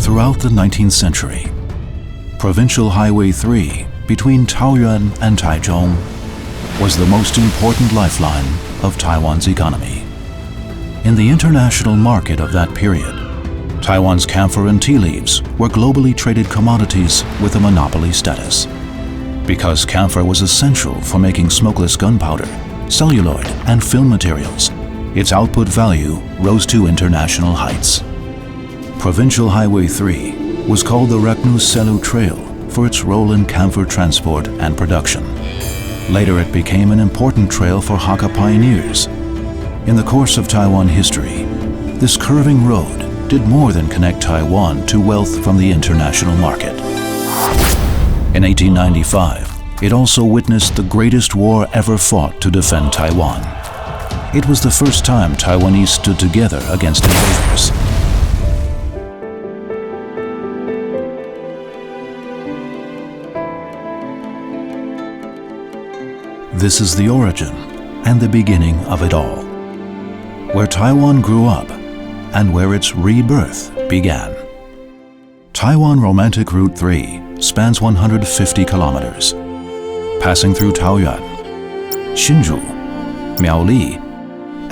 throughout the 19th century. Provincial Highway 3 between Taoyuan and Taichung was the most important lifeline of Taiwan's economy. In the international market of that period, Taiwan's camphor and tea leaves were globally traded commodities with a monopoly status. Because camphor was essential for making smokeless gunpowder, celluloid, and film materials, its output value rose to international heights. Provincial Highway 3 was called the Ragnus-Selu Trail for its role in camphor transport and production. Later it became an important trail for Hakka pioneers. In the course of Taiwan history, this curving road did more than connect Taiwan to wealth from the international market. In 1895, it also witnessed the greatest war ever fought to defend Taiwan. It was the first time Taiwanese stood together against invaders. This is the origin and the beginning of it all, where Taiwan grew up and where its rebirth began. Taiwan Romantic Route 3 spans 150 kilometers, passing through Taoyuan, Hsinchu, Miaoli,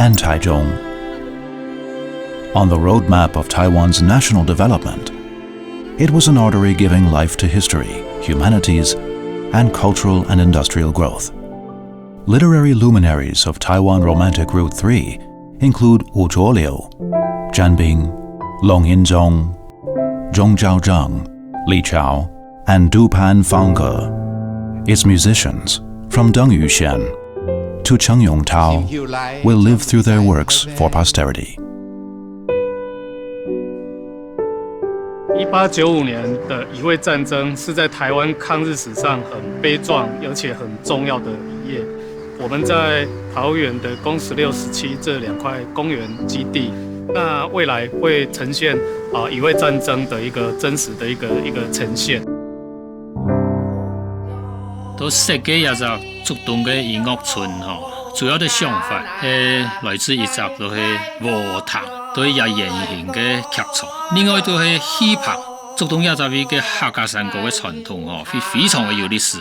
and Taichung. On the roadmap of Taiwan's national development, it was an artery giving life to history, humanities, and cultural and industrial growth. Literary luminaries of Taiwan Romantic Route 3 include Wu Zhuoliu, Zhan Bing, Long Yinzhong, Zhong Zhaozhang, Li Chao, and Du Pan Fangge. Its musicians, from Deng Yuxian to Cheng Yongtao, will live through their works for posterity. 1895年的乙未战争是在台湾抗日史上很悲壮而且很重要的一页。我们在桃园的公16、17这2块公园基地，那未来会呈现乙未战争的一个真实的一个呈现。都设计也只竹东嘅音乐村吼，主要的想法係來自一隻都係和堂，都係也圓形嘅劇場。另外都係戲棚，竹東也只位嘅客家山歌嘅傳統吼，非常嘅有歷史。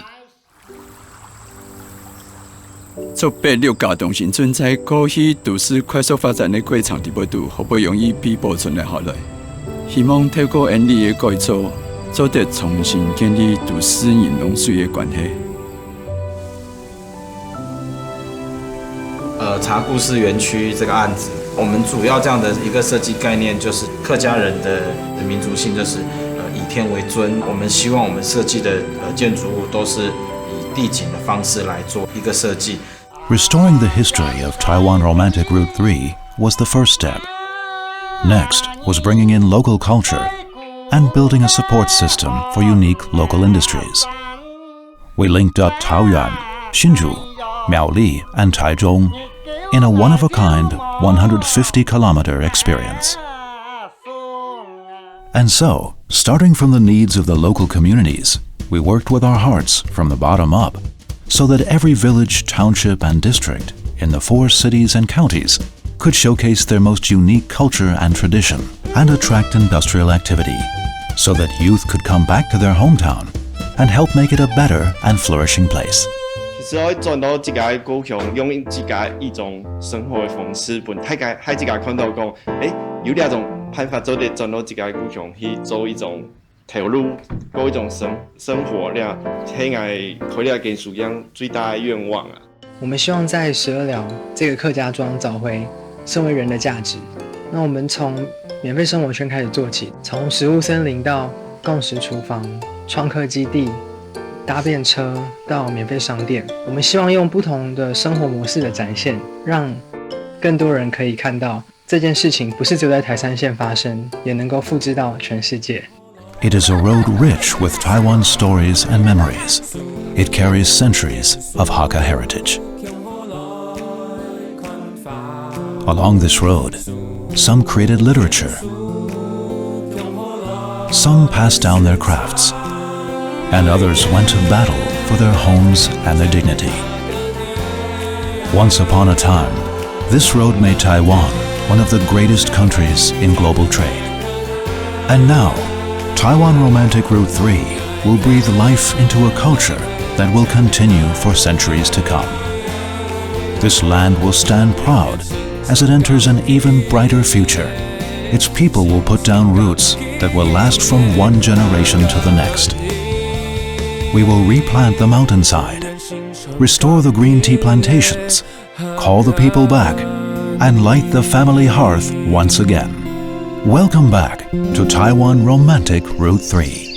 作86家同時存在過去都市快速發展的過程地步度，好不容易被保存下來。希望透過人力的改造，做得重新建立都市人農水的關係。茶故事園區這個案子，我們主要這樣的一個設計概念就是客家人的民族性，就是以天為尊。我們希望我們設計的建築物都是以地景的方式來做一個設計。Restoring the history of Taiwan Romantic Route 3 was the first step. Next was bringing in local culture and building a support system for unique local industries. We linked up Taoyuan, Hsinchu, Miaoli, and Taichung in a one-of-a-kind 150-kilometer experience. And so, starting from the needs of the local communities, we worked with our hearts from the bottom up so that every village, township, and district in the 4 cities and counties could showcase their most unique culture and tradition and attract industrial activity so that youth could come back to their hometown and help make it a better and flourishing place. 其實轉到自己高雄，用自己一種生活的方式，本喺自己看到講，有兩種辦法做得轉到自己高雄去做一種投入，過一種生活了，係我開了給屬樣最大的願望啊！我們希望在12寮這個客家莊找回身為人的價值。那我們從免費生活圈開始做起，從食物森林到共識廚房、創客基地。搭便車到免費商店，我們希望用不同的生活模式的展現，讓更多人可以看到這件事情不是只有在台三線發生，也能夠複製到全世界。It is a road rich with Taiwan's stories and memories. It carries centuries of Hakka heritage. Along this road, some created literature. Some passed down their crafts. And others went to battle for their homes and their dignity. Once upon a time, this road made Taiwan one of the greatest countries in global trade. And now, Taiwan Romantic Route 3 will breathe life into a culture that will continue for centuries to come. This land will stand proud as it enters an even brighter future. Its people will put down roots that will last from one generation to the next. We will replant the mountainside, restore the green tea plantations, call the people back, and light the family hearth once again. Welcome back to Taiwan Romantic Route 3.